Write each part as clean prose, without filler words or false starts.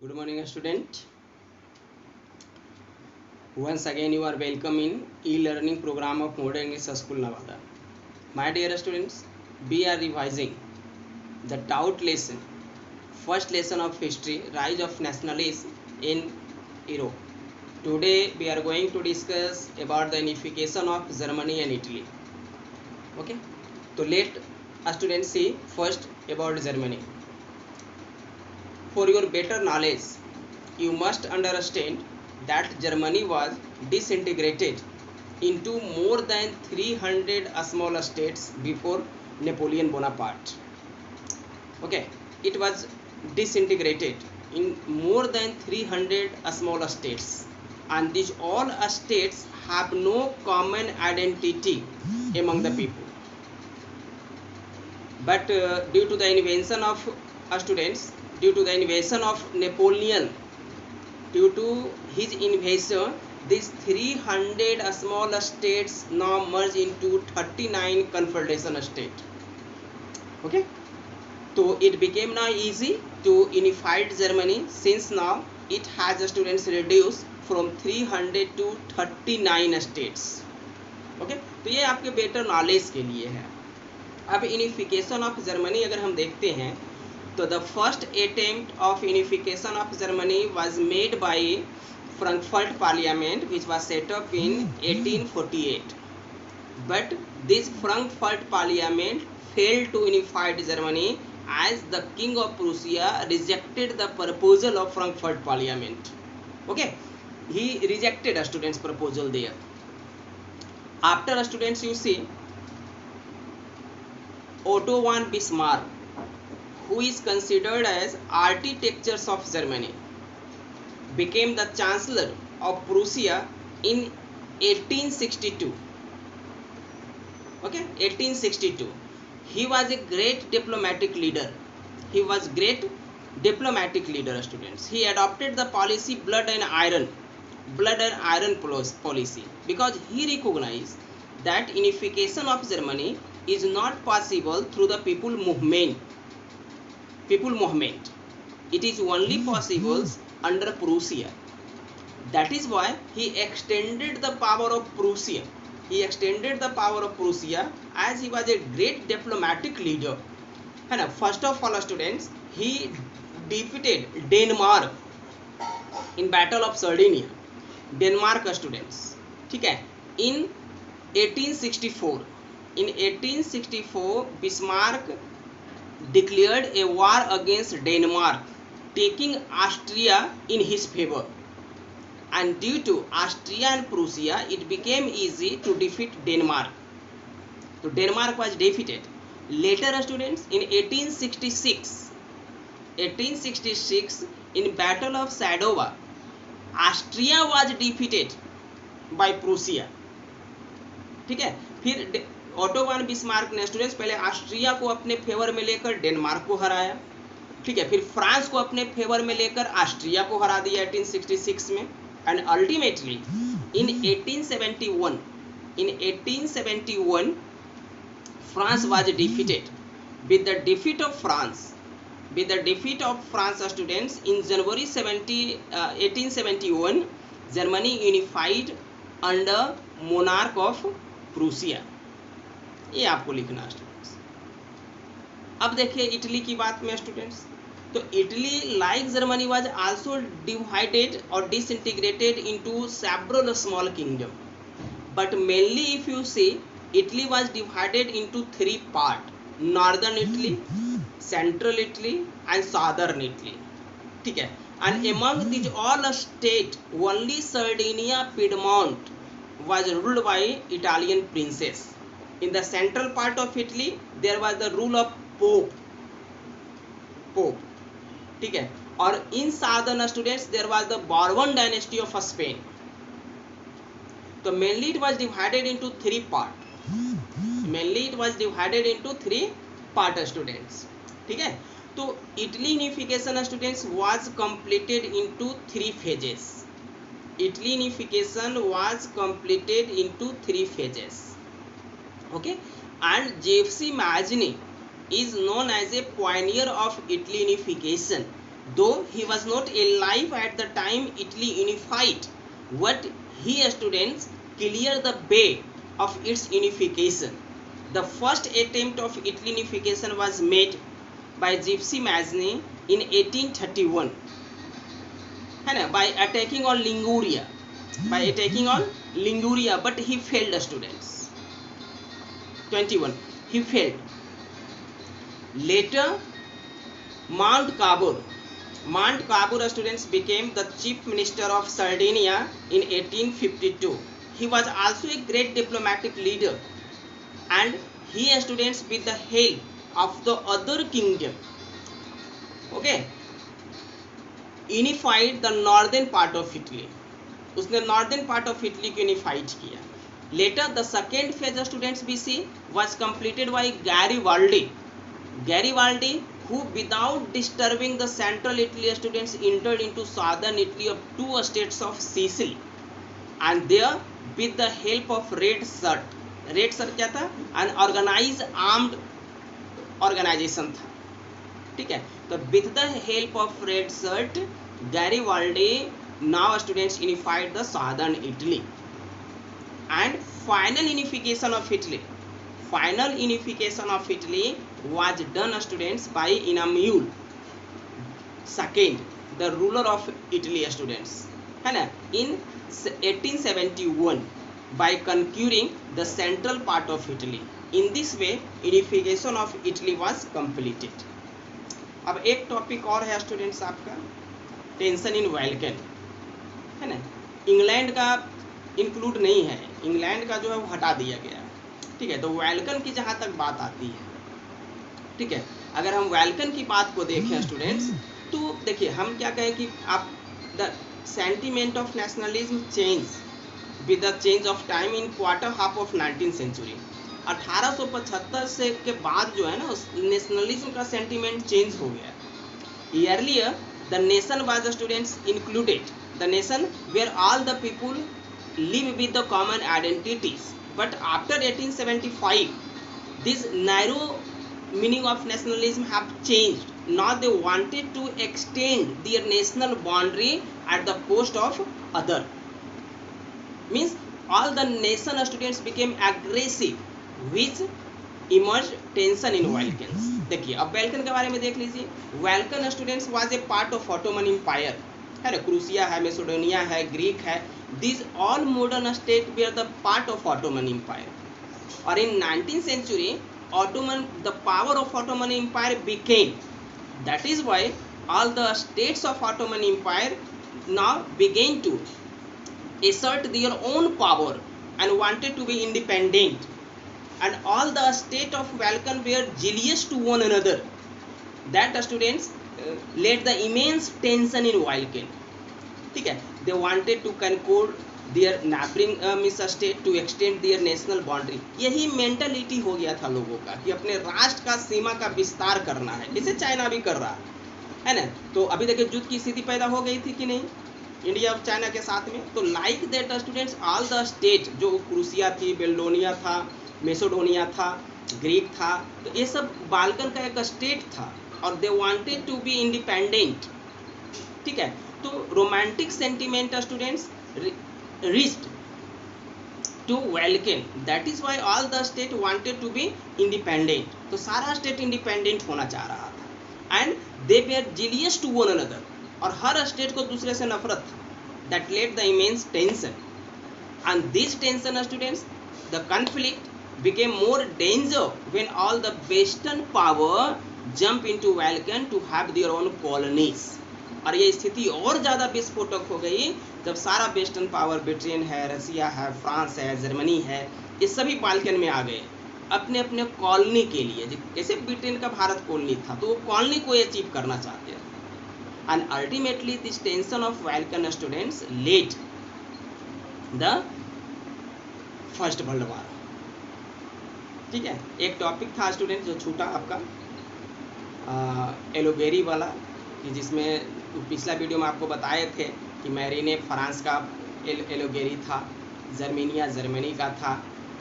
Good morning, student. Once again, you are welcome in e-learning program of Modern English School Nevada. My dear students, we are revising the doubt lesson, first lesson of history, rise of nationalism in Europe. Today, we are going to discuss about the unification of Germany and Italy. Okay, so let students see first about Germany. For your better knowledge, you must understand that Germany was disintegrated into more than 300 small states before Napoleon Bonaparte. Okay, it was disintegrated in more than 300 small states, and these all states have no common identity among the people. But due to the invention of students, due to the invasion of Napoleon, due to his invasion, these 300 small states now merge into 39 confederation state. Okay, so it became now easy to unify Germany, since now it has students reduced from 300 to 39 states. Okay तो ये आपके better knowledge के लिए है. अब unification of Germany अगर हम देखते हैं तो the first attempt of unification of Germany was made by Frankfurt parliament which was set up in 1848, but this Frankfurt parliament failed to unify Germany as the king of Prussia rejected the proposal of Frankfurt parliament. Okay, he rejected a student's proposal there. After students, you see Otto von Bismarck, who is considered as architecture of Germany, became the chancellor of Prussia in 1862. Okay, 1862. He was a great diplomatic leader. He was great diplomatic leader, students. He adopted the policy blood and iron policy, because he recognized that unification of Germany is not possible through the people movement. It is only possible under Prussia. That is why he extended the power of Prussia. As he was a great diplomatic leader. And first of all, students, he defeated Denmark in Battle of Sardinia. Denmark students, ठीक है, इन 1864. In 1864, Bismarck declared a war against Denmark, taking Austria in his favor. And due to Austria and Prussia, it became easy to defeat Denmark. So Denmark was defeated. Later, students, in 1866, in Battle of Sadowa, Austria was defeated by Prussia. ठीक है, फिर auto von Bismarck ने students पहले Austria को अपने favour में लेकर Denmark को हराया. ठीक है, फिर फ्रांस को अपने फेवर में लेकर ऑस्ट्रिया को हरा दिया 1866 में. And ultimately in 1871 France was defeated. With the defeat of France, students, in January 1871, Germany unified under monarch of Prussia. ये आपको लिखना है स्टूडेंट्स. अब देखिए इटली की बात में स्टूडेंट्स, तो Italy like Germany was also divided और disintegrated into several small kingdom, but mainly if you see Italy was divided into three parts: northern Italy, central Italy, and southern Italy. ठीक है, and among these all states, only Sardinia Piedmont was ruled by Italian princes. In the central part of Italy, there was the rule of Pope. ठीक है, और in southern students there was the Bourbon dynasty of Spain. So mainly it was divided into three parts. Students. ठीक है, तो Italy unification students was completed into three phases. Okay, and Giuseppe Mazzini is known as a pioneer of Italy unification, Though he was not alive at the time Italy unified, what he students clear the way of its unification. The first attempt of Italy unification was made by Gypsy Mazzini in 1831, है ना, by attacking on Liguria, but he failed, students. 21, he failed. Later, Mount Cabur students became the chief minister of Sardinia in 1852. He was also a great diplomatic leader, and he students with the help of the other kingdom, okay, unified the northern part of Italy. उसने northern part of Italy को unified किया. Later, the second phase students we see was completed by Garibaldi, who without disturbing the central Italy students entered into southern Italy of two states of Sicily, and there with the help of Red Shirt क्या था, an organized armed organization था, ठीक है. तो with the help of Red Shirt, Garibaldi now students unified the southern Italy. And final unification of Italy was done students by Inamule second, the ruler of Italy students, है ना, in 1871 by conquering the central part of Italy. In this way unification of Italy was completed. अब एक topic और है students आपका, tension in वैल्कन, है ना. England का इंक्लूड नहीं है, इंग्लैंड का जो है वो हटा दिया गया, ठीक है. तो वैल्कन की जहाँ तक बात आती है, ठीक है, अगर हम वैल्कन की बात को देखें स्टूडेंट्स, तो देखिए हम क्या कहें कि आप the sentiment of nationalism change with the change of time in quarter half of 19th century. 1875 से के बाद जो है ना, नेशनलिज्म का सेंटिमेंट चेंज हो गया. Earlier the nation was students included, the nation where all the people live with the common identities, but after 1875 this narrow meaning of nationalism have changed. Now they wanted to extend their national boundary at the cost of other, means all the nation students became aggressive, which emerged tension in Balkans. देखिए अब बैल्कन के बारे में देख लीजिए. Balkan students was a part of Ottoman empire, है ना. क्रूसिया है, मैसेडोनिया है, ग्रीक है, these all modern states were the part of Ottoman Empire. Or in 19th century the power of Ottoman Empire became, that is why all the states of Ottoman Empire now began to assert their own power and wanted to be independent, and all the state of Balkan were jealous to one another. That students led the immense tension in Balkan, ठीक है. They wanted to conquer their neighboring state to extend their national boundary. यही mentality हो गया था लोगों का कि अपने राष्ट्र का सीमा का विस्तार करना है, जैसे चाइना भी कर रहा है ना. तो अभी देखिए युद्ध की स्थिति पैदा हो गई थी कि नहीं इंडिया और चाइना के साथ में. तो like that students all the state, जो क्रूसिया थी, बेल्डोनिया था, मैसेडोनिया था, ग्रीक था, तो ये सब बाल्कन का एक स्टेट था और they wanted to be independent, ठीक है. तो romantic sentiment students reached to Balkan, that is why all the state wanted to be independent. तो सारा स्टेट इंडिपेंडेंट होना चाह रहा था, and they were jealous to one another, और हर स्टेट को दूसरे से नफरत था. That led the immense tension, and this tension students, the conflict became more danger when all the western power jump into Balkan to have their own colonies. और ये स्थिति और ज़्यादा विस्फोटक हो गई जब सारा वेस्टर्न पावर, ब्रिटेन है, रसिया है, फ्रांस है, जर्मनी है, ये सभी बाल्कन में आ गए अपने अपने कॉलोनी के लिए. जैसे ब्रिटेन का भारत कॉलोनी था, तो वो कॉलोनी को अचीव करना चाहते हैं. And ultimately this tension of Balkan students led the first world war, ठीक है. एक टॉपिक था स्टूडेंट जो छूटा आपका एलोगेरी वाला, कि जिसमें पिछला वीडियो में आपको बताए थे कि मैरीने फ्रांस का एलोगेरी था, जर्मेनिया जर्मनी का था,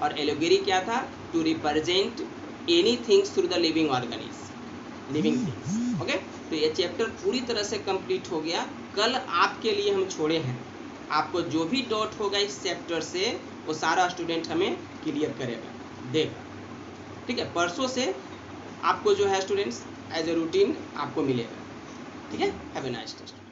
और एलोगेरी क्या था, to represent any things through the living organism, living things. Okay, तो ये चैप्टर पूरी तरह से कंप्लीट हो गया। कल आपके लिए हम छोड़े हैं, आपको जो भी डाउट होगा इस चैप्टर से वो सारा स्टूडेंट हमें क्लियर करेगा, देगा। ठीक है, परसों से आपको जो है स्टूडेंट्स एज ए रूटीन आपको मिलेगा। ठीक है, हैव ए नाइस डे।